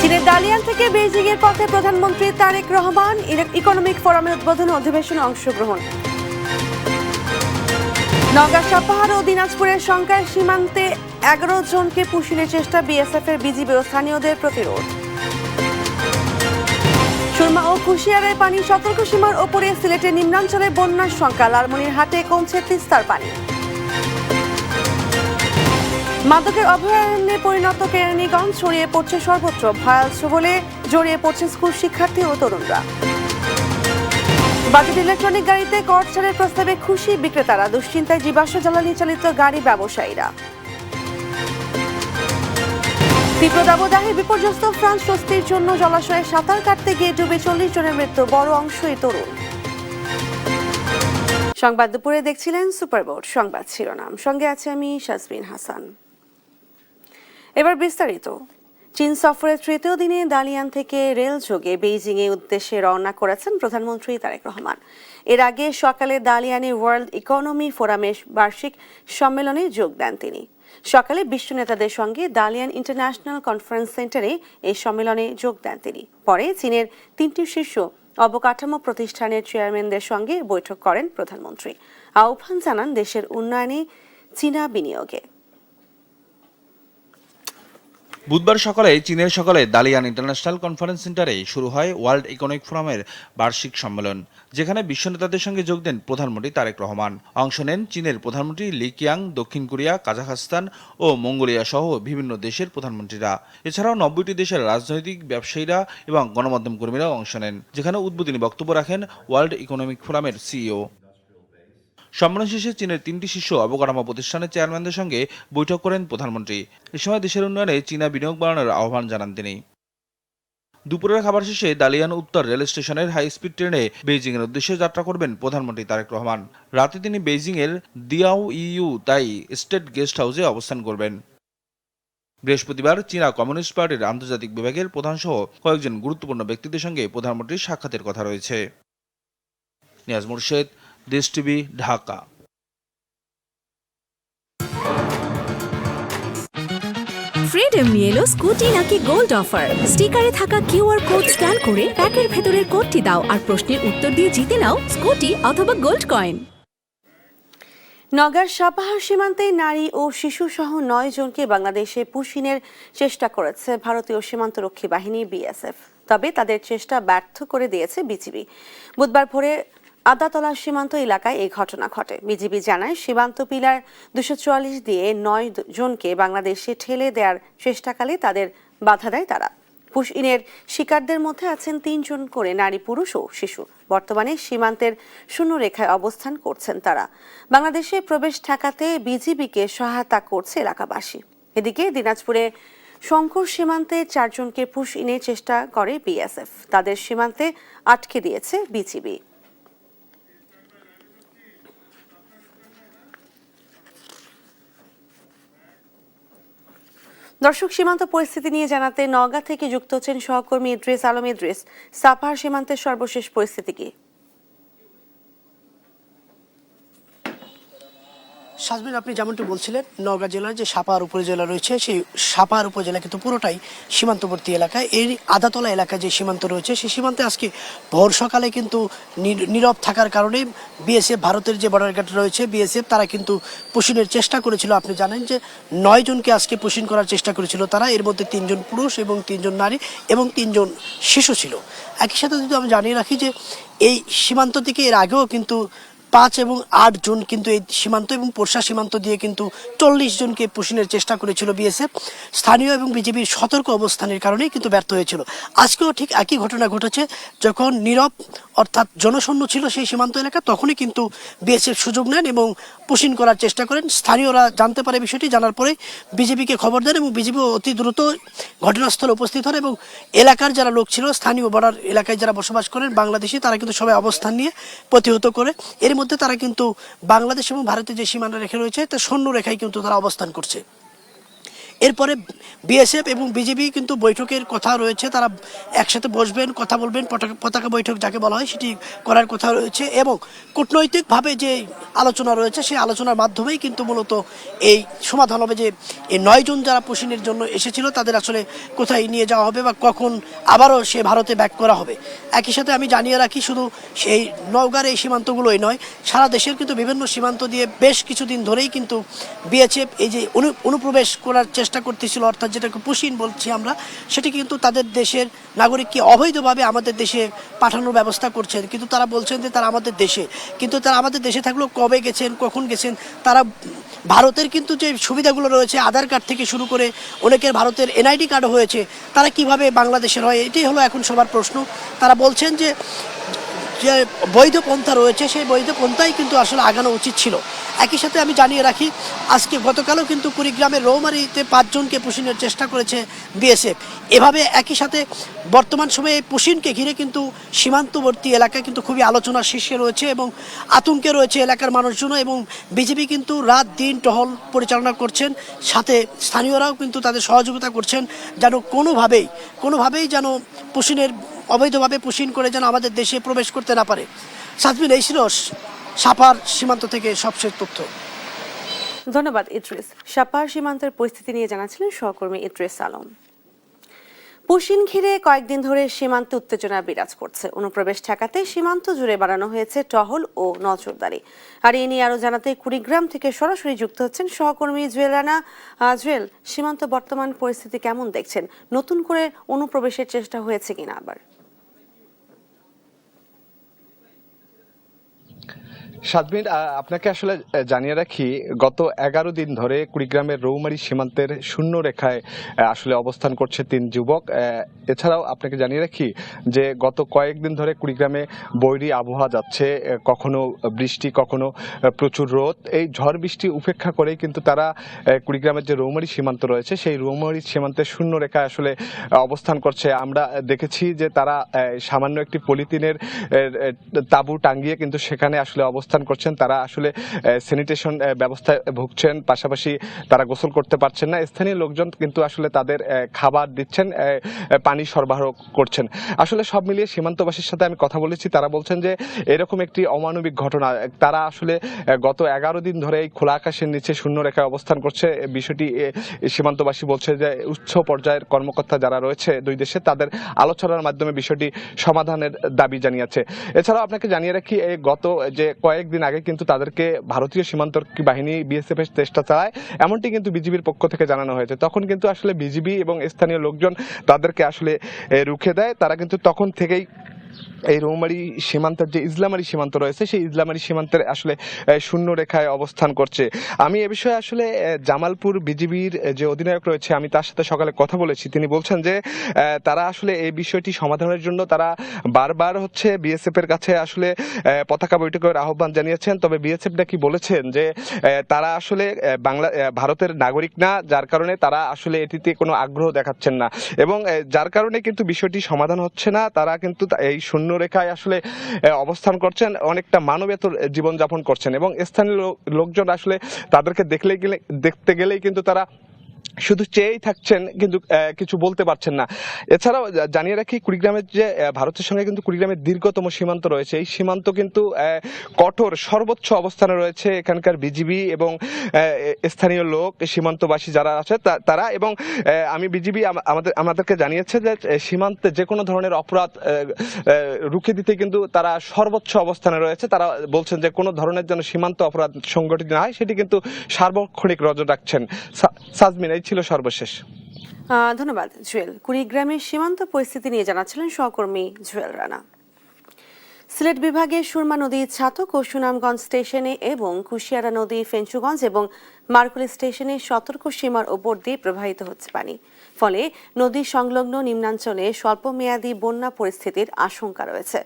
চীনের দালিয়ান থেকে বেইজিং এর পথে প্রধানমন্ত্রী তারেক রহমান ইকোনমিক ফোরামের উদ্বোধন অধিবেশনে অংশগ্রহণ। নওগাঁ, সাপাহার ও দিনাজপুরের শঙ্কার সীমান্তে 11 জনকে পুষিনের চেষ্টা, বিএসএফ এর, বিজিবি ও স্থানীয়দের প্রতিরোধ। সুরমা ও কুশিয়ারের পানি সতর্ক সীমার ওপরে, সিলেটের নিম্নাঞ্চলে বন্যার শঙ্কা, লালমনিরহাটে কমছে তিস্তার পানি। মাদকের অভয়ারণ্যে পরিণত কেরানীগঞ্জ, ছড়িয়ে পড়ছে সর্বত্র, ভয়াল বলে জড়িয়ে পড়ছে স্কুল শিক্ষার্থী ও তরুণরা। বাজেট ইলেকট্রনিক গাড়িতে কর ছাড়ের প্রস্তাবে খুশি বিক্রেতারা, দুশ্চিন্তায় জীবাশ্ম জ্বালানি চালিত গাড়ি ব্যবসায়ীরা। তীব্র দাবদাহে বিপর্যস্ত ফ্রান্স, স্বস্তির জন্য জলাশয়ে সাঁতার কাটতে গিয়ে ডুবে 40 জনের মৃত্যু, বড় অংশই তরুণ। সংবাদ দুপুরে দেখছিলেন সুপারবোর্ড সংবাদ শিরোনাম, সঙ্গে আছে আমি শাজবিন হাসান। এবার বিস্তারিত। চীন সফরের তৃতীয় দিনে দালিয়ান থেকে রেল যোগে বেইজিং এর উদ্দেশ্যে রওনা করেছেন প্রধানমন্ত্রী তারেক রহমান। এর আগে সকালে দালিয়ানে ওয়ার্ল্ড ইকোনমি ফোরামের বার্ষিক সম্মেলনে যোগ দেন তিনি। সকালে বিশ্ব নেতাদের সঙ্গে দালিয়ান ইন্টারন্যাশনাল কনফারেন্স সেন্টারে এই সম্মেলনে যোগ দেন তিনি। পরে চীনের 3টি শীর্ষ অবকাঠামো প্রতিষ্ঠানের চেয়ারম্যানদের সঙ্গে বৈঠক করেন প্রধানমন্ত্রী। আহ্বান জানান দেশের উন্নয়নে চীনা বিনিয়োগে। বুধবার সকালে চীনের দালিয়ান ইন্টারন্যাশনাল কনফারেন্স সেন্টারে শুরু হয় ওয়ার্ল্ড ইকোনমিক ফোরামের বার্ষিক সম্মেলন, যেখানে বিশ্ব নেতাদের সঙ্গে যোগ দেন প্রধানমন্ত্রী তারেক রহমান। অংশ নেন চীনের প্রধানমন্ত্রী লি কিয়াং, দক্ষিণ কোরিয়া, কাজাখস্তান ও মঙ্গোলিয়া সহ বিভিন্ন দেশের প্রধানমন্ত্রীরা। এছাড়াও 90টি দেশের রাজনৈতিক, ব্যবসায়ীরা এবং গণমাধ্যম কর্মীরাও অংশ নেন, যেখানে উদ্বোধনী বক্তব্য রাখেন ওয়ার্ল্ড ইকোনমিক ফোরামের সিইও। সম্মেলন শেষে চীনের 3টি শীর্ষ অবকাঠামো প্রতিষ্ঠানের চেয়ারম্যানদের সঙ্গে বৈঠক করেন প্রধানমন্ত্রী। এ সময় দেশের উন্নয়নে চীনা বিনিয়োগ বাড়ানোর আহ্বান জানান তিনি। দুপুরের খাবার শেষে দালিয়ান উত্তর রেল স্টেশনের হাই স্পিড ট্রেনে বেইজিং এর উদ্দেশ্যে যাত্রা করবেন প্রধানমন্ত্রী তারেক রহমান। রাতে তিনি বেইজিং এর দিয়াও ইউ তাই স্টেট গেস্ট হাউসে অবস্থান করবেন। বৃহস্পতিবার চীনা কমিউনিস্ট পার্টির আন্তর্জাতিক বিভাগের প্রধান সহ কয়েকজন গুরুত্বপূর্ণ ব্যক্তিদের সঙ্গে প্রধানমন্ত্রীর সাক্ষাতের কথা রয়েছে। নিয়াজ মুর্শেদ, দেশ টিভি, ঢাকা। ফ্রিডম নিয়ে এলো স্কুটি নাকি গোল্ড অফার। স্টিকারে থাকা কিউআর কোড স্ক্যান করে প্যাকের ভেতরের কোডটি দাও আর প্রশ্নের উত্তর দিয়ে জিতে নাও স্কুটি অথবা গোল্ড কয়েন। নওগাঁর সাপাহার সীমান্তে নারী ও শিশু সহ 9 জনকে বাংলাদেশে পুষিনের চেষ্টা করেছে ভারতীয় সীমান্তরক্ষী বাহিনী বিএসএফ। তবে তাদের চেষ্টা ব্যর্থ করে দিয়েছে বিজিবি। বুধবার ভোরে আদাতলা সীমান্ত এলাকায় এই ঘটনা ঘটে। বিজিবি জানায়, সীমান্ত পিলার 244 দিয়ে 9 জনকে বাংলাদেশে ঠেলে দেওয়ার চেষ্টাকালে তাদের বাধা দেয় তারা। পুশইনের শিকারদের মধ্যে আছেন 3 জন করে নারী, পুরুষ ও শিশু। বর্তমানে সীমান্তের শূন্য রেখায় অবস্থান করছেন তারা। বাংলাদেশে প্রবেশ ঠেকাতে বিজিবিকে সহায়তা করছে এলাকাবাসী। এদিকে দিনাজপুরে শঙ্কর সীমান্তে 4 জনকে পুশইনের চেষ্টা করে বিএসএফ। তাদের সীমান্তে আটকে দিয়েছে বিজিবি। দর্শক, সীমান্ত পরিস্থিতি নিয়ে জানাতে নওগাঁ থেকে যুক্ত হচ্ছেন সহকর্মী ইদ্রিস আলম। ইদ্রিস, সাপাহার সীমান্তের সর্বশেষ পরিস্থিতি কি? শাজমিন, আপনি যেমনটি বলছিলেন, নওগাঁ জেলার যে সাপাহার উপজেলা রয়েছে, সেই সাপাহার উপজেলা কিন্তু পুরোটাই সীমান্তবর্তী এলাকায়। এই আদাতলা এলাকায় যে সীমান্ত রয়েছে, সেই সীমান্তে আজকে ভোর সকালে কিন্তু নীরব থাকার কারণে বিএসএফ, ভারতের যে বর্ডার গার্ড রয়েছে বিএসএফ, তারা কিন্তু পুশিনের চেষ্টা করেছিল। আপনি জানেন যে 9 জনকে আজকে পুশিন করার চেষ্টা করেছিল তারা। এর মধ্যে 3 জন পুরুষ এবং 3 জন নারী এবং 3 জন শিশু ছিল। একই সাথে যদি আমি জানিয়ে রাখি যে এই সীমান্ত থেকে এর আগেও কিন্তু 5 এবং 8 জন কিন্তু এই সীমান্ত এবং পোরশা সীমান্ত দিয়ে কিন্তু 40 জনকে পুশিনের চেষ্টা করেছিল বিএসএফ। স্থানীয় এবং বিজেপির সতর্ক অবস্থানের কারণেই কিন্তু ব্যর্থ হয়েছিল। আজকেও ঠিক একই ঘটনা ঘটেছে। যখন নীরব অর্থাৎ জনশূন্য ছিল সেই সীমান্ত এলাকা, তখনই কিন্তু বিএসএফ সুযোগ নেন এবং পুশিন করার চেষ্টা করেন। স্থানীয়রা জানতে পারে বিষয়টি, জানার পরে বিজেপিকে খবর দেন এবং বিজেপি অতি দ্রুত ঘটনাস্থলে উপস্থিত হন এবং এলাকার যারা লোক ছিল, স্থানীয় বর্ডার এলাকায় যারা বসবাস করেন বাংলাদেশি, তারা কিন্তু সবাই অবস্থান নিয়ে প্রতিহত করে। এর মধ্যে তারা কিন্তু বাংলাদেশ এবং ভারতের যে সীমানা রেখা রয়েছে তার শূন্য রেখায় কিন্তু তারা অবস্থান করছে। এরপরে বিএসএফ এবং বিজেপি কিন্তু বৈঠকের কথা রয়েছে, তারা একসাথে বসবেন, কথা বলবেন, পতাকা বৈঠক যাকে বলা হয় সেটি করার কথা রয়েছে এবং কূটনৈতিকভাবে যে আলোচনা রয়েছে সেই আলোচনার মাধ্যমেই কিন্তু মূলত এই সমাধান হবে যে এই 9 জন যারা পুশিনের জন্য এসেছিল তাদের আসলে কোথায় নিয়ে যাওয়া হবে বা কখন আবারও সে ভারতে ব্যাক করা হবে। একই সাথে আমি জানিয়ে রাখি শুধু সেই নওগাঁর এই সীমান্তগুলোই নয়, সারা দেশের কিন্তু বিভিন্ন সীমান্ত দিয়ে বেশ কিছুদিন ধরেই কিন্তু বিএসএফ এই যে অনুপ্রবেশ করার চেষ্টা করতেছিল, অর্থাৎ যেটাকে পুশিন বলছি আমরা, সেটি কিন্তু তাদের দেশের নাগরিককে অবৈধভাবে আমাদের দেশে পাঠানোর ব্যবস্থা করছেন। কিন্তু তারা বলছেন যে তারা আমাদের দেশে, কিন্তু তারা আমাদের দেশে থাকলেও কবে গেছেন, কখন গেছেন, তারা ভারতের কিন্তু যে সুবিধাগুলো রয়েছে আধার কার্ড থেকে শুরু করে অনেকের ভারতের এনআইডি কার্ড হয়েছে, তারা কিভাবে বাংলাদেশের হয় এটাই হলো এখন সবার প্রশ্ন। তারা বলছেন যে যে বৈধ পন্থা রয়েছে সেই বৈধ পন্থাই কিন্তু আসলে আগানো উচিত ছিল। একই সাথে আমি জানিয়ে রাখি আজকে গতকালও কিন্তু কুড়িগ্রামের রৌমারিতে 5 জনকে পুশিনের চেষ্টা করেছে বিএসএফ। এভাবে একই সাথে বর্তমান সময়ে পুশিনকে ঘিরে কিন্তু সীমান্তবর্তী এলাকায় কিন্তু খুবই আলোচনার শীর্ষে রয়েছে এবং আতঙ্কে রয়েছে এলাকার মানুষজন এবং বিজেপি কিন্তু রাত দিন টহল পরিচালনা করছেন, সাথে স্থানীয়রাও কিন্তু তাদের সহযোগিতা করছেন যেন কোনোভাবেই যেন পুশিনের অবৈধভাবে পুশিন করে যেন আমাদের দেশে প্রবেশ করতে না পারে। সাজমিন, এই ছিল সাপার সীমান্ত থেকে সবশেষ তথ্য। ধন্যবাদ ইদ্রিস। সাপার সীমান্তের পরিস্থিতি নিয়ে জানাচ্ছিলেন সহকর্মী ইদ্রিস আলম। পুশিন ঘিরে কয়েকদিন ধরে সীমান্তে উত্তেজনা বিরাজ করছে। অনুপ্রবেশ ঠেকাতে সীমান্ত জুড়ে বাড়ানো হয়েছে টহল ও নজরদারি। আর এই নিয়ে আরো জানাতে কুড়িগ্রাম থেকে সরাসরি যুক্ত হচ্ছেন সহকর্মী জুয়েল রানা। জুয়েল, সীমান্ত বর্তমান পরিস্থিতি কেমন দেখছেন? নতুন করে অনুপ্রবেশের চেষ্টা হয়েছে কিনা আবার? সাদমিন, আপনাকে আসলে জানিয়ে রাখি, গত 11 দিন ধরে কুড়িগ্রামের রৌমারী সীমান্তের শূন্য রেখায় আসলে অবস্থান করছে 3 যুবক। এছাড়াও আপনাকে জানিয়ে রাখি যে গত কয়েকদিন ধরে কুড়িগ্রামে বৈরী আবহাওয়া যাচ্ছে, কখনো বৃষ্টি, কখনো প্রচুর রোদ। এই ঝড় বৃষ্টি উপেক্ষা করেই কিন্তু তারা কুড়িগ্রামের যে রৌমারী সীমান্ত রয়েছে সেই রৌমারী সীমান্তের শূন্য রেখায় আসলে অবস্থান করছে। আমরা দেখেছি যে তারা সামান্য একটি পলিথিনের তাঁবু টাঙ্গিয়ে কিন্তু সেখানে আসলে অবস্থান করছেন। তারা আসলে স্যানিটেশন ব্যবস্থায় ভুগছেন, পাশাপাশি তারা গোসল করতে পারছেন না। স্থানীয় লোকজন কিন্তু আসলে তাদের খাবার দিচ্ছেন, পানি সরবরাহ করছেন। আসলে সব মিলিয়ে সীমান্তবাসীর সাথে আমি কথা বলেছি, তারা বলছেন যে এরকম একটি অমানবিক ঘটনা। তারা আসলে গত 11 দিন ধরে এই খোলা আকাশের নিচে শূন্য রেখায় অবস্থান করছে। বিষয়টি সীমান্তবাসী বলছে যে উচ্চ পর্যায়ের কর্মকর্তা যারা রয়েছে দুই দেশে তাদের আলোচনার মাধ্যমে বিষয়টি সমাধানের দাবি জানিয়েছে। এছাড়াও আপনাকে জানিয়ে রাখি, গত যে কয়েকদিন আগে কিন্তু তাদেরকে ভারতীয় সীমান্তরক্ষী বাহিনী বিএসএফ এর চেষ্টা চালায়, এমনটি কিন্তু বিজিবির পক্ষ থেকে জানানো হয়েছে। তখন কিন্তু আসলে বিজিবি এবং স্থানীয় লোকজন তাদেরকে আসলে রুখে দেয়। তারা কিন্তু তখন থেকেই এই রৌমারী সীমান্তের যে ইসলামারী সীমান্ত রয়েছে সেই ইসলামারী সীমান্তের আসলে শূন্য রেখায় অবস্থান করছে। আমি এ বিষয়ে আসলে জামালপুর বিজিবির যে অধিনায়ক রয়েছে আমি তার সাথে সকালে কথা বলেছি। তিনি বলছেন যে তারা আসলে এই বিষয়টি সমাধানের জন্য তারা বারবার হচ্ছে বিএসএফ এর কাছে আসলে পতাকা বৈঠকের আহ্বান জানিয়েছেন। তবে বিএসএফ নাকি বলেছেন যে তারা আসলে ভারতের নাগরিক না, যার কারণে তারা আসলে এটিতে কোনো আগ্রহ দেখাচ্ছেন না এবং যার কারণে কিন্তু বিষয়টি সমাধান হচ্ছে না। তারা কিন্তু এই শূন্য রেখায় আসলে অবস্থান করছেন, অনেকটা মানবেতর জীবনযাপন করছেন এবং স্থানীয় লোকজন আসলে তাদেরকে দেখতে গেলেই কিন্তু তারা শুধু চেয়েই থাকছেন, কিন্তু কিছু বলতে পারছেন না। এছাড়াও জানিয়ে রাখি, কুড়িগ্রামের যে ভারতের সঙ্গে কিন্তু কুড়িগ্রামের দীর্ঘতম সীমান্ত রয়েছে, এই সীমান্ত কিন্তু কঠোর সর্বোচ্চ অবস্থানে রয়েছে এখানকার বিজিবি এবং স্থানীয় লোক, সীমান্তবাসী যারা আছে তারা। এবং আমি বিজিবি আমাদেরকে জানিয়েছে যে সীমান্তে যে কোনো ধরনের অপরাধ রুখে দিতে কিন্তু তারা সর্বোচ্চ অবস্থানে রয়েছে। তারা বলছেন যে কোনো ধরনের যেন সীমান্ত অপরাধ সংগঠিত না হয় সেটি কিন্তু সার্বক্ষণিক নজর রাখছেন। সাজমিন, এই ছিল সর্বশেষ। ধন্যবাদ জুয়েল। কুড়িগ্রামের সীমান্ত পরিস্থিতি নিয়ে জানাচ্ছিলেন সহকর্মী জুয়েল রানা। সিলেট বিভাগের সুরমা নদী ছাতক ও সুনামগঞ্জ স্টেশনে এবং কুশিয়ারা নদী ফেঞ্চুগঞ্জ এবং মারকুলি স্টেশনে সতর্ক সীমার ওপর দিয়ে প্রবাহিত হচ্ছে পানি। ফলে নদী সংলগ্ন নিম্নাঞ্চলে স্বল্পমেয়াদী বন্যা পরিস্থিতির আশঙ্কা রয়েছে।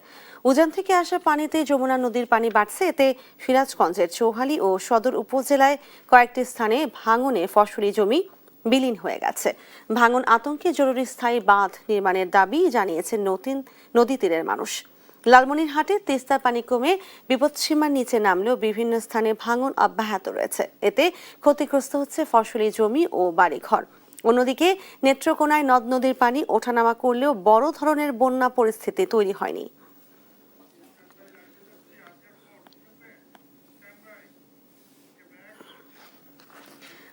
উজান থেকে আসা পানিতে যমুনা নদীর পানি বাড়ছে। এতে সিরাজগঞ্জের চৌহালি ও সদর উপজেলায় কয়েকটি স্থানে ভাঙনে ফসলি জমি বিলীন হয়ে গেছে। ভাঙন আতঙ্কে জরুরি স্থায়ী বাঁধ নির্মাণের দাবি জানিয়েছেন নদী তীরের মানুষ। লালমনিরহাটে তিস্তার পানি কমে বিপদসীমার নিচে নামলেও বিভিন্ন স্থানে ভাঙন অব্যাহত রয়েছে। এতে ক্ষতিগ্রস্ত হচ্ছে ফসলি জমি ও বাড়িঘর। অন্যদিকে নেত্রকোনায় নদ নদীর পানি ওঠানামা করলেও বড় ধরনের বন্যা পরিস্থিতি তৈরি হয়নি।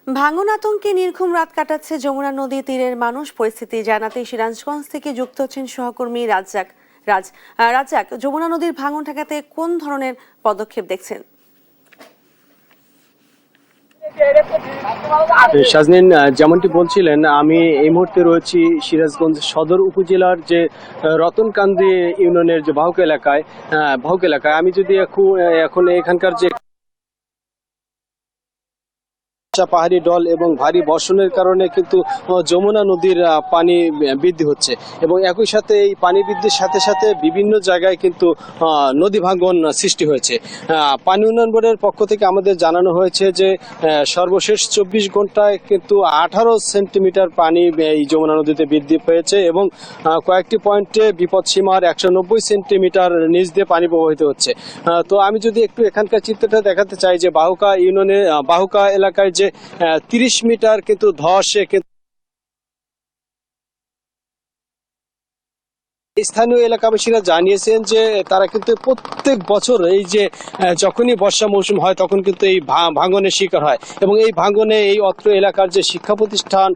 ভাঙন আতঙ্কে নির্ঘুম রাত কাটাচ্ছে যমুনা নদী তীরের মানুষ। পরিস্থিতি জানাতে সিরাজগঞ্জ থেকে যুক্ত হচ্ছেন সহকর্মী রাজ্জাক। যমুনা নদীর ভাঙন ঠেকাতে কোন ধরনের পদক্ষেপ দেখছেন? শাজনীন, যেমনটি বলছিলেন, আমি এই মুহূর্তে রয়েছি সিরাজগঞ্জ সদর উপজেলার যে রতনকান্দি ইউনিয়নের যে বাহুক এলাকায়। আমি যদি এখন এখানকার যে পাহাড়ি ঢল এবং ভারী বর্ষণের কারণে কিন্তু যমুনা নদীর পানি বৃদ্ধি হচ্ছে এবং একই সাথে এই পানি বৃদ্ধির সাথে সাথে বিভিন্ন জায়গায় কিন্তু নদী ভাঙ্গন সৃষ্টি হয়েছে। পানি উন্নয়ন বোর্ডের পক্ষ থেকে আমাদের জানানো হয়েছে যে সর্বশেষ 24 ঘন্টায় কিন্তু 18 সেন্টিমিটার পানি এই যমুনা নদীতে বৃদ্ধি পেয়েছে এবং কয়েকটি পয়েন্টে বিপদসীমার 190 সেন্টিমিটার নিচ দিয়ে পানি প্রবাহিত হচ্ছে। তো আমি যদি একটু এখানকার চিত্রটা দেখাতে চাই যে বাহুকা এলাকায় যে 30 মিটার কিন্তু ধসে স্থানীয় এলাকাবাসীরা জানিয়েছেন যে তারা কিন্তু প্রত্যেক বছর এই যে যখনই বর্ষা মৌসুম হয় তখন কিন্তু এই ভাঙনের শিকার হয় এবং এই ভাঙনে এই অত্র এলাকার যে শিক্ষা প্রতিষ্ঠান,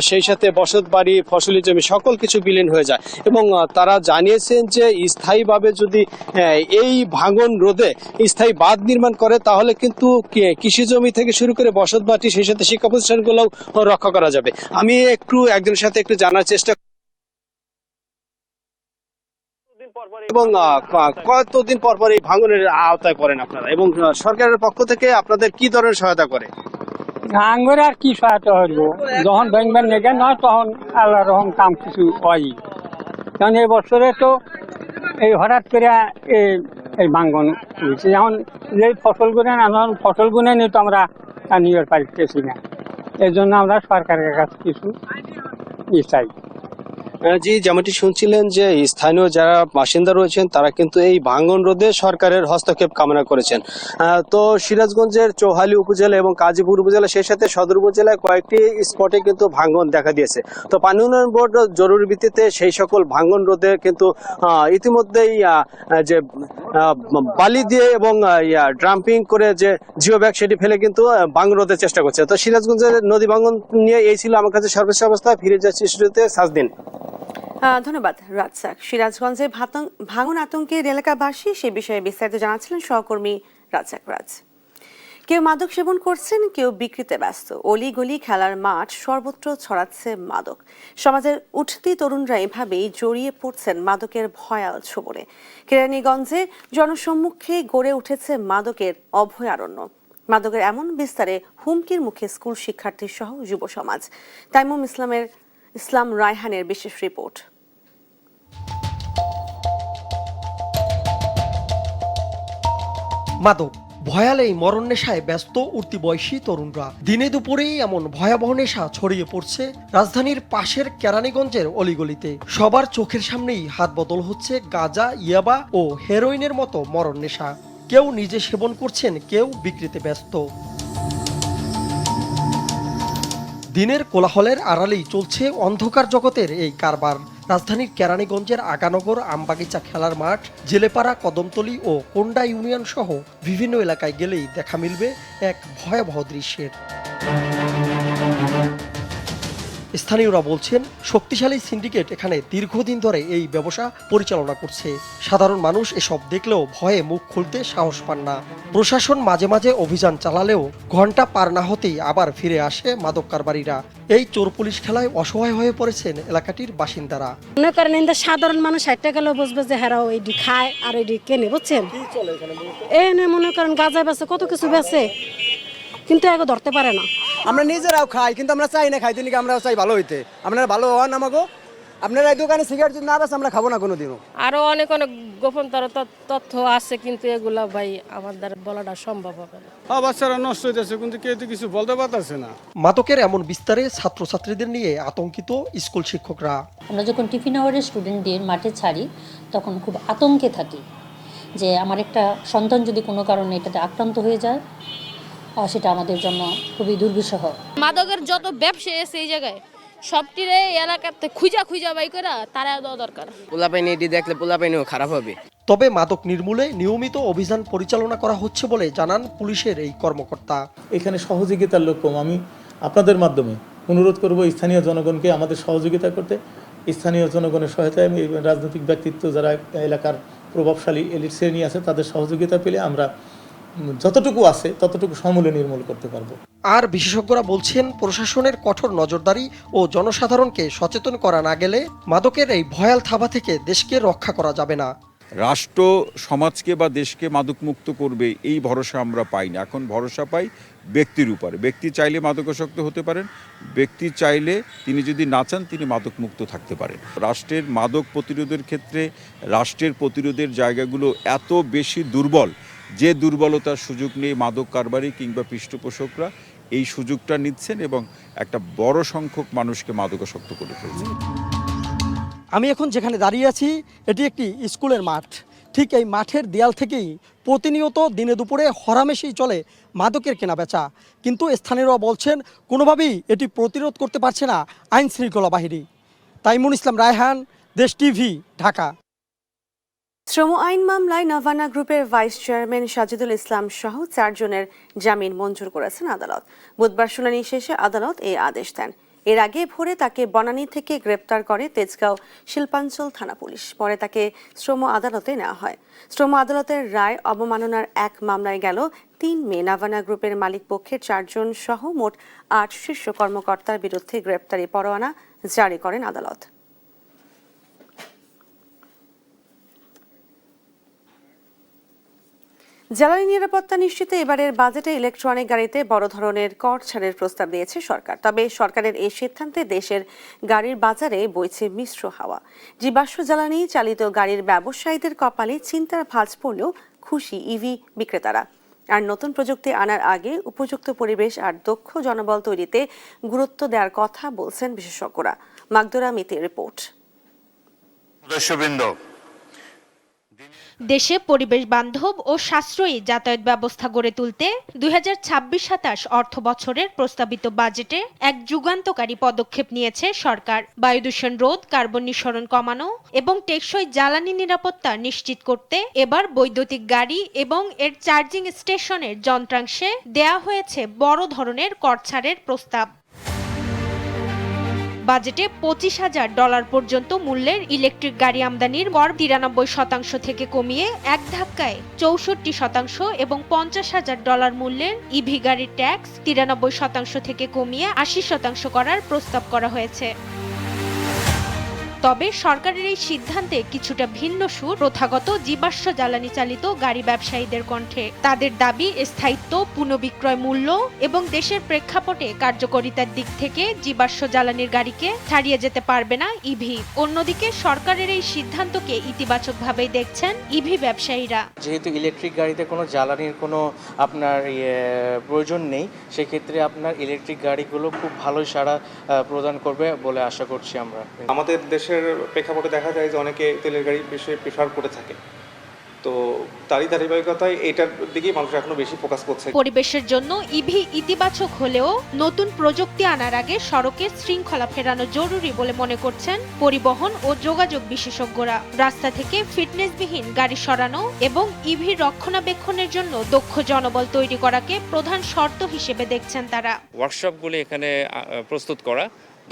সেই সাথে বসত বাড়ি, ফসলি জমি সকল কিছু বিলীন হয়ে যায় এবং তারা জানিয়েছেন যে স্থায়ীভাবে যদি এই ভাঙন রোধে স্থায়ী বাঁধ নির্মাণ করে তাহলে কিন্তু কৃষি জমি থেকে শুরু করে বসত বাড়ি, সেই সাথে শিক্ষা প্রতিষ্ঠানগুলোও রক্ষা করা যাবে। আমি একজনের সাথে একটু জানার চেষ্টা এবং কতদিন পর পর এই ভাঙনের আওতায় পড়েন আপনারা এবং সরকারের পক্ষ থেকে আপনাদের কি ধরনের সহায়তা করে? আঙ্গুর আর কি সহায়তা হইব, যখন ব্যাংক নেগে নয় তখন আল্লাহ রহম কাম কিছু হয়। কারণ এই বছরে তো এই হঠাৎ করে এই ভাঙ্গন হয়েছে। যেমন যে ফসল গুনে নিয়ে তো আমরা নিয়ে পারতেছি না, এই জন্য আমরা সরকারের কাছে কিছু চাই। জি, যেমনটি শুনছিলেন যে স্থানীয় যারা বাসিন্দা রয়েছেন তারা কিন্তু এই ভাঙন রোধে সরকারের হস্তক্ষেপ কামনা করেছেন। তো সিরাজগঞ্জের চৌহালি উপজেলা এবং কাজীপুর উপজেলা, সেই সাথে সদর উপজেলায় কয়েকটি স্পটে কিন্তু ভাঙন দেখা দিয়েছে। তো পানি উন্নয়ন বোর্ড জরুরি ভিত্তিতে সেই সকল ভাঙন রোধে কিন্তু ইতিমধ্যেই যে বালি দিয়ে এবং ড্রাম্পিং করে যে জিও ব্যাগ সেটি ফেলে কিন্তু ভাঙন রোধের চেষ্টা করছে। তো সিরাজগঞ্জের নদী ভাঙন নিয়ে এই ছিল আমার কাছে সর্বশেষ অবস্থা। ফিরে যাচ্ছি স্টুডিওতে। সাজদিন। ধন্যবাদ রাজ্জাক। সিরাজগঞ্জে ভাঙন আতঙ্কের এলাকাবাসী সে বিষয়ে বিস্তারিত জানাচ্ছিলেন সহকর্মী রাজ্জাক। কেউ মাদক সেবন করছেন, কেউ বিক্রিতে ব্যস্ত। অলিগলি, খেলার মাঠ, সর্বত্র ছড়াচ্ছে মাদক। সমাজের উঠতি তরুণরা এভাবেই জড়িয়ে পড়ছেন মাদকের ভয়াল ছোবলে। কেরানীগঞ্জে জনসম্মুখে গড়ে উঠেছে মাদকের অভয়ারণ্য। মাদকের এমন বিস্তারে হুমকির মুখে স্কুল শিক্ষার্থী সহ যুব সমাজ। তাইমুম ইসলাম রায়হানের বিশেষ রিপোর্ট। মাদক ভয়াল এই মরণ নেশায় ব্যস্ত উঠতি বয়সী তরুণরা। দিনে দুপুরেই এমন ভয়াবহ নেশা ছড়িয়ে পড়ছে রাজধানীর পাশের কেরানীগঞ্জের অলিগলিতে। সবার চোখের সামনেই হাত বদল হচ্ছে গাঁজা, ইয়াবা ও হেরোইনের মতো মরণ নেশা। কেউ নিজে সেবন করছেন, কেউ বিক্রিতে ব্যস্ত। দিনের কোলাহলের আড়ালেই চলছে অন্ধকার জগতের এই কারবার। রাজধানীর কেরানীগঞ্জের আগানগর, আমবাগিচা, খেলার মাঠ, জেলেপাড়া, কদমতলী ও কোন্ডা ইউনিয়ন সহ বিভিন্ন এলাকায় গেলেই দেখা মিলবে এক ভয়াবহ দৃশ্যের। স্থানীয়রা বলছেন, শক্তিশালী সিন্ডিকেট এখানে দীর্ঘদিন ধরে এই ব্যবসা পরিচালনা করছে। সাধারণ মানুষ এসব দেখলেও ভয়ে মুখ খুলতে সাহস পান না। প্রশাসন মাঝে মাঝে অভিযান চালালেও ঘন্টা পার না হতেই আবার ফিরে আসে মাদক কারবারিরা। এই চোর পুলিশ খেলায় অসহায় হয়ে পড়েছেন এলাকাটির বাসিন্দারা। মনে করেন সাধারণ মানুষ 60 টাকা বুঝবে যে হেরাও এটি খায় আর এটি কেনে, বুঝছেন? এনে মনে করেন গাঁজা বেচে, কত কিছু বেচে, কিন্তু এগো ধরতে পারে না। আমরা নিজেরাও খাই, কিন্তু আমরা চাই না খাইতে, নাকি আমরা চাই ভালো হইতে। আপনারা ভালো হওয়ার নামাগো, আপনারা এই দোকানে সিগারেট যদি না বেচে আমরা খাবো না কোনোদিনও। আরো অনেক গোপন তথ্য আছে, কিন্তু এগুলা ভাই আমার দ্বারা বলাটা সম্ভব হবে না। বাচ্চারা নষ্ট হইতেছে, কিন্তু কেউ তো কিছু বলতে পারতেছে না। মাদকের এমন বিস্তারে ছাত্রছাত্রীদের নিয়ে আতঙ্কিত স্কুল শিক্ষকরা। আমরা যখন টিফিন আওয়ারে স্টুডেন্টদের মাঠে ছাড়ি তখন খুব আতঙ্কে থাকি যে আমার একটা সন্তান যদি কোনো কারণে এটাতে আক্রান্ত হয়ে যায়, সেটা আমাদের জন্য খুবই দুর্বিষহ। মাদকের যত ব্যবসা আছে এই জায়গায় সবটিরে এলাকাতে খুঁজা বাই করে তারা দেওয়া দরকার। পোলাপাইনি এটি দেখলে পোলাপাইনিও খারাপ হবে। তবে মাদক নির্মূলে নিয়মিত অভিযান পরিচালনা করা হচ্ছে বলে জানান পুলিশের এই কর্মকর্তা। এখানে সহযোগিতার লোক কম। আমি আপনাদের মাধ্যমে অনুরোধ করব স্থানীয় জনগণকে আমাদের সহযোগিতা করতে। স্থানীয় জনগণের সহায়তায় আমি রাজনৈতিক ব্যক্তিত্ব যারা এলাকার প্রভাবশালী এলিট শ্রেণী আছে তাদের সহযোগিতা পেলে আমরা যতটুকু আছে ততটুকু সমূলে নির্মূল করতে পারবো। আর বিশেষজ্ঞরা বলছেন প্রশাসনের কঠোর নজরদারি ও জনসাধারণকে সচেতন করা না গেলে মাদকের এই ভয়াল থাবা থেকে দেশকে রক্ষা করা যাবে না। রাষ্ট্র সমাজকে বা দেশকে মাদকমুক্ত করবে এই ভরসা আমরা পাই না। এখন ভরসা পাই ব্যক্তির উপরে। ব্যক্তি চাইলে মাদকাসক্ত হতে পারেন, ব্যক্তি চাইলে তিনি যদি না চান তিনি মাদকমুক্ত থাকতে পারেন। রাষ্ট্রের মাদক প্রতিরোধের ক্ষেত্রে রাষ্ট্রের প্রতিরোধের জায়গাগুলো এত বেশি দুর্বল, যে দুর্বলতার সুযোগ নিয়ে মাদক কারবারি কিংবা পৃষ্ঠপোষকরা এই সুযোগটা নিচ্ছেন এবং একটা বড় সংখ্যক মানুষকে মাদকাসক্ত করে ফেলছেন। আমি এখন যেখানে দাঁড়িয়ে আছি এটি একটি স্কুলের মাঠ। ঠিক এই মাঠের দেয়াল থেকেই প্রতিনিয়ত দিনে দুপুরে হরামেশেই চলে মাদকের কেনাবেচা। কিন্তু স্থানীয়রা বলছেন কোনোভাবেই এটি প্রতিরোধ করতে পারছে না আইন শৃঙ্খলা বাহিনী। তাইমুন ইসলাম রায়হান, দেশ টিভি, ঢাকা। শ্রম আইন মামলায় নভানা গ্রুপের ভাইস চেয়ারম্যান সাজিদুল ইসলাম সহ 4 জনের জামিন মঞ্জুর করেছেন আদালত। বুধবার শুনানি শেষে আদালত এই আদেশ দেন। এর আগে ভোরে তাকে বনানী থেকে গ্রেপ্তার করে তেজগাঁও শিল্পাঞ্চল থানা পুলিশ। পরে তাকে শ্রম আদালতে নেওয়া হয়। শ্রম আদালতের রায় অবমাননার এক মামলায় গেল 3 মে নভানা গ্রুপের মালিক পক্ষের 4 জন সহ মোট 8 শীর্ষ কর্মকর্তার বিরুদ্ধে গ্রেপ্তারি পরোয়ানা জারি করেন আদালত। জ্বালানি নিরাপত্তা নিশ্চিতে এবারের বাজেটে ইলেকট্রনিক গাড়িতে বড় ধরনের কর ছাড়ের প্রস্তাব দিয়েছে সরকার। তবে সরকারের এই সিদ্ধান্তে দেশের গাড়ির বাজারে বইছে মিশ্র হাওয়া। জীবাশ্ম জ্বালানি চালিত গাড়ির ব্যবসায়ীদের কপালে চিন্তার ভাঁজ পড়লেও খুশি ইভি বিক্রেতারা। আর নতুন প্রযুক্তি আনার আগে উপযুক্ত পরিবেশ আর দক্ষ জনবল তৈরিতে গুরুত্ব দেওয়ার কথা বলছেন বিশেষজ্ঞরা। মাগদুরা মিতির রিপোর্ট। দেশে পরিবেশ বান্ধব ও সাশ্রয়ী যাতায়াত ব্যবস্থা গড়ে তুলতে 2026-27 অর্থ বছরের প্রস্তাবিত বাজেটে এক যুগান্তকারী পদক্ষেপ নিয়েছে সরকার। বায়ুদূষণ রোধ, কার্বন নিঃসরণ কমানো এবং টেকসই জ্বালানি নিরাপত্তা নিশ্চিত করতে এবার বৈদ্যুতিক গাড়ি এবং এর চার্জিং স্টেশনের যন্ত্রাংশে দেয়া হয়েছে বড় ধরনের কর ছাড়ের প্রস্তাব। বাজেটে $25,000 পর্যন্ত মূল্যের ইলেকট্রিক গাড়ি আমদানির কর 93% থেকে কমিয়ে এক ধাক্কায় 64% এবং $50,000 মূল্যের ইভি গাড়ির ট্যাক্স 93% থেকে কমিয়ে 80% করার প্রস্তাব করা হয়েছে। তবে সরকারের এই সিদ্ধান্তে কিছুটা ভিন্ন সুর প্রথাগত জীবাশ্ম জ্বালানি চালিত গাড়ি ব্যবসায়ীদের কণ্ঠে। তাদের দাবি স্থায়িত্ব, পুনঃবিক্রয় মূল্য এবং দেশের প্রেক্ষাপটে কার্যকারিতার দিক থেকে জীবাশ্ম জ্বালানির গাড়িকে ছাড়িয়ে যেতে পারবে না ইভি। অন্যদিকে সরকারের এই সিদ্ধান্তকে ইতিবাচকভাবেই দেখছেন ইভি ব্যবসায়ীরা। যেহেতু ইলেকট্রিক গাড়িতে কোনো জ্বালানির কোনো আপনার প্রয়োজন নেই, সেক্ষেত্রে আপনার ইলেকট্রিক গাড়িগুলো খুব ভালো সাড়া প্রদান করবে বলে আশা করছি আমরা। আমাদের দেশের প্রেক্ষাপটে দেখা যায় যে অনেকে তেলের গাড়ি বেশি প্রেফার করে থাকে, তো তারই ধারাবাহিকতায় এটার দিকেই মানুষ এখনো বেশি ফোকাস করছে। পরিবেশের জন্য ইভি ইতিবাচক হলেও নতুন প্রযুক্তি আনার আগে সড়কে শৃঙ্খলা ফেরানো জরুরি বলে মনে করছেন পরিবহন ও যোগাযোগ বিশেষজ্ঞরা। রাস্তা থেকে ফিটনেসবিহীন গাড়ি সরানো এবং ইভি রক্ষণাবেক্ষণের জন্য দক্ষ জনবল তৈরি করাকে প্রধান শর্ত হিসেবে দেখছেন তারা। ওয়ার্কশপগুলি এখানে প্রস্তুত করা,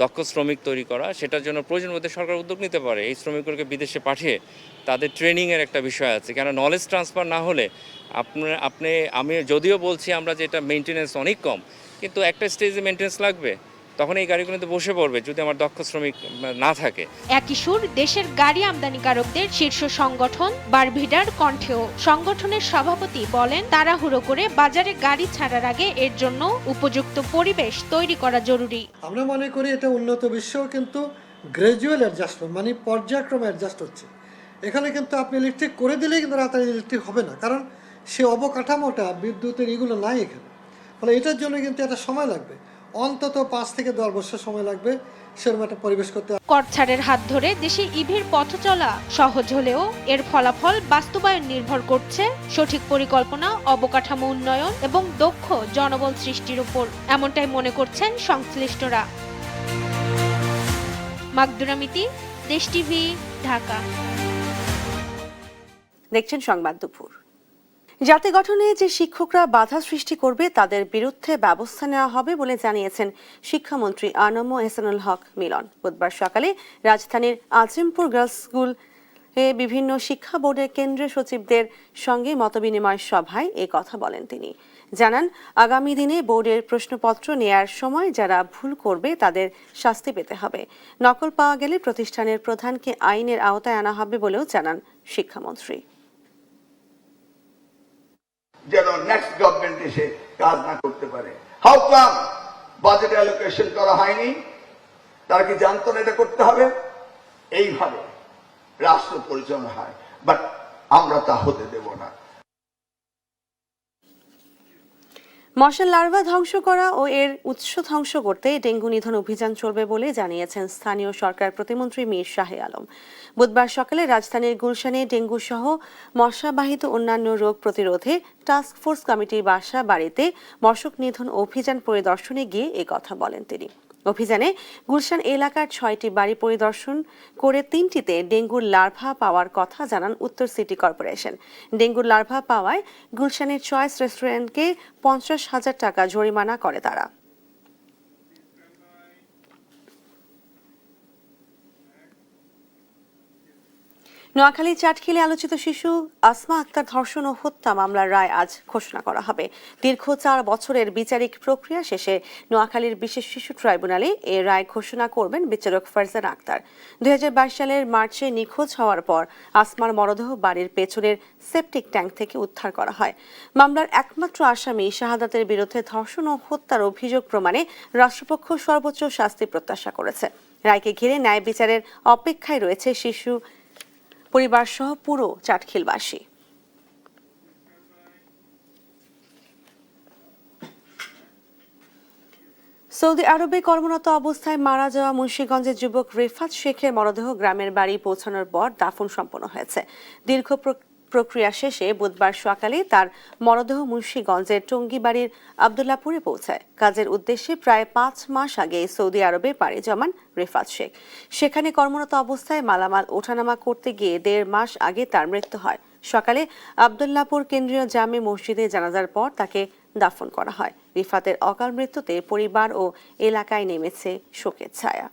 দক্ষ শ্রমিক তৈরি করা, সেটার জন্য প্রয়োজন মধ্যে সরকার উদ্যোগ নিতে পারে। এই শ্রমিকগুলোকে বিদেশে পাঠিয়ে তাদের ট্রেনিংয়ের একটা বিষয় আছে, কেন নলেজ ট্রান্সফার না হলে আমি যদিও বলছি আমরা যে এটা মেনটেন্যান্স অনেক কম, কিন্তু একটা স্টেজে মেনটেন্যান্স লাগবে, তখন এই গাড়িগুলোতে বসে পড়বে যদি আমার দক্ষ শ্রমিক না থাকে। একই সুর দেশের গাড়ি আমদানিকারকদের শীর্ষ সংগঠন বারভিডার কণ্ঠেও। সংগঠনের সভাপতি বলেন, তাড়াহুড়ো করে বাজারে গাড়ি ছাড়ার আগে এর জন্য উপযুক্ত পরিবেশ তৈরি করা জরুরি। আমরা মনে করি এটা উন্নত বিশ্ব, কিন্তু গ্রাজুয়াল অ্যাডজাস্টমেন্ট, মানে পর্যায়ক্রমে অ্যাডজাস্ট হচ্ছে। এখানে কিন্তু আপনি ইলেকট্রিক করে দিলেই কিন্তু রাতারাতি ইলেকট্রিক হবে না, কারণ সে অবকাঠামোটা বিদ্যুতের এগুলো নাই এখানে। ফলে এটার জন্য কিন্তু একটা সময় লাগবে, অন্তত 5 থেকে 10 বছর সময় লাগবে সেরকম একটা পরিবেশ করতে। কর ছাড়ের হাত ধরে দেশে ইভির পথ চলা সহজ হলেও এর ফলাফল বাস্তবায়ন নির্ভর করছে সঠিক পরিকল্পনা, অবকাঠামো উন্নয়ন এবং দক্ষ জনবল সৃষ্টির উপর। এমনটাই মনে করছেন সংশ্লিষ্টরা। মাকদুরা মিতি, দেশ টিভি, ঢাকা। দেখছেন সংবাদ দুপুর। জাতি গঠনে যে শিক্ষকরা বাধা সৃষ্টি করবে তাদের বিরুদ্ধে ব্যবস্থা নেওয়া হবে বলে জানিয়েছেন শিক্ষামন্ত্রী আনম এহসানুল হক মিলন। বুধবার সকালে রাজধানীর আজিমপুর গার্লস স্কুল বিভিন্ন শিক্ষা বোর্ডের কেন্দ্রীয় সচিবদের সঙ্গে মতবিনিময় সভায় এই কথা বলেন তিনি। জানান, আগামী দিনে বোর্ডের প্রশ্নপত্র নেয়ার সময় যারা ভুল করবে তাদের শাস্তি পেতে হবে। নকল পাওয়া গেলে প্রতিষ্ঠানের প্রধানকে আইনের আওতায় আনা হবে বলেও জানান শিক্ষামন্ত্রী। যেন নেক্সট গভর্নমেন্ট এসে কাজ না করতে পারে। হাউ কাম বাজেট অ্যালোকেশন করা হয়নি? তারা কি জানতো না এটা করতে হবে? এইভাবে রাষ্ট্র পরিচালনা হয়, বাট আমরা তা হতে দেব না। মশার লার্ভা ধ্বংস করা ও এর উৎস ধ্বংস করতে ডেঙ্গু নিধন অভিযান চলবে বলে জানিয়েছেন স্থানীয় সরকার প্রতিমন্ত্রী মীর শাহে আলম। বুধবার সকালে রাজধানীর গুলশানে ডেঙ্গু সহ মশাবাহিত অন্যান্য রোগ প্রতিরোধে টাস্ক ফোর্স কমিটির বাসা বাড়িতে মশক নিধন অভিযান পরিদর্শনে গিয়ে এ কথা বলেন তিনি। অভিযানে গুলশান এলাকার ৬টি বাড়ি পরিদর্শন করে ৩টিতে ডেঙ্গুর লার্ভা পাওয়ার কথা জানান উত্তর সিটি কর্পোরেশন। ডেঙ্গুর লার্ভা পাওয়ায় গুলশানের চয়েস রেস্টুরেন্টকে ৫০,০০০ টাকা জরিমানা করে তারা। নোয়াখালীর চাটখিলে আলোচিত শিশু আসমা আক্তার ধর্ষণ ও হত্যা মামলার রায় আজ ঘোষণা করা হবে। দীর্ঘ ৪ বছরের বিচারিক প্রক্রিয়া শেষে নোয়াখালীর বিশেষ শিশু ট্রাইব্যুনালে এ রায় ঘোষণা করবেন বিচারক ফারজান আক্তার। ২০২২ সালের মার্চে নিখোঁজ হওয়ার পর আসমার মরদেহ বাড়ির পেছনের সেপটিক ট্যাঙ্ক থেকে উদ্ধার করা হয়। মামলার একমাত্র আসামি শাহাদাতের বিরুদ্ধে ধর্ষণ ও হত্যার অভিযোগ প্রমাণে রাষ্ট্রপক্ষ সর্বোচ্চ শাস্তি প্রত্যাশা করেছে। রায়কে ঘিরে ন্যায় বিচারের অপেক্ষায় রয়েছে শিশু পরিবার সহ পুরো চাটখিলবাসী। সৌদি আরবে কর্মরত অবস্থায় মারা যাওয়া মুন্সিগঞ্জের যুবক রিফাত শেখের মরদেহ গ্রামের বাড়ি পৌঁছানোর পর দাফন সম্পন্ন হয়েছে। দীর্ঘ প্রক্রিয়া শেষে বুধবার সকালে তার মরদেহ মুন্সিগঞ্জের টঙ্গীবাড়ির আবদুল্লাপুরে পৌঁছায়। কাজের উদ্দেশ্যে প্রায় ৫ মাস আগে সৌদি আরবে পাড়ি জমান রিফাত শেখ। সেখানে কর্মরত অবস্থায় মালামাল ওঠানামা করতে গিয়ে ১.৫ মাস আগে তার মৃত্যু হয়। সকালে আবদুল্লাপুর কেন্দ্রীয় জামে মসজিদে জানাজার পর তাকে দাফন করা হয়। রিফাতের অকাল মৃত্যুতে পরিবার ও এলাকায় নেমেছে শোকের ছায়া।